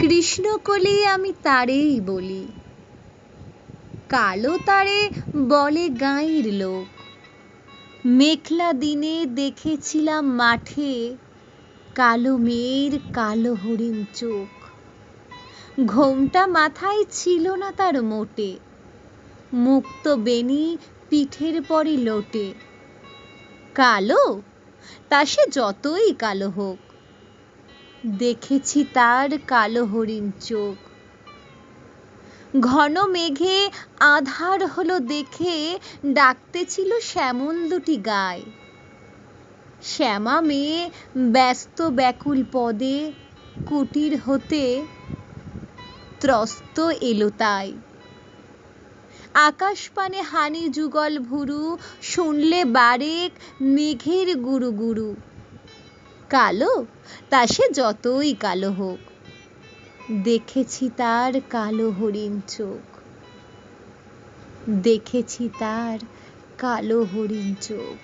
কৃষ্ণকলি আমি তারেই বলি, কালো তারে বলে গাঁয়ের লোক। মেঘলা দিনে দেখেছিলাম মাঠে, কালো মেয়ের কালো হরিণ চোখ। ঘোমটা মাথায় ছিল না তার মোটে, মুক্ত বেণী পিঠের পরে লোটে। কালো, তা সে যতই কালো হোক, দেখেছি তার কালো হরিণ চোখ। ঘন মেঘে আঁধার হলো দেখে ডাকতেছিল শ্যামল দুটি গায়। শ্যামা মেয়ে ব্যস্ত ব্যাকুল পদে কুটির হতে ত্রস্ত এলো তাই। আকাশ পানে হানি যুগল ভুরু, শুনলে বারেক মেঘের গুরু গুরু। কালো, তা সে যতই কালো হোক, দেখেছি তার কালো হরিণ চোখ। দেখেছি তার কালো হরিণ চোখ।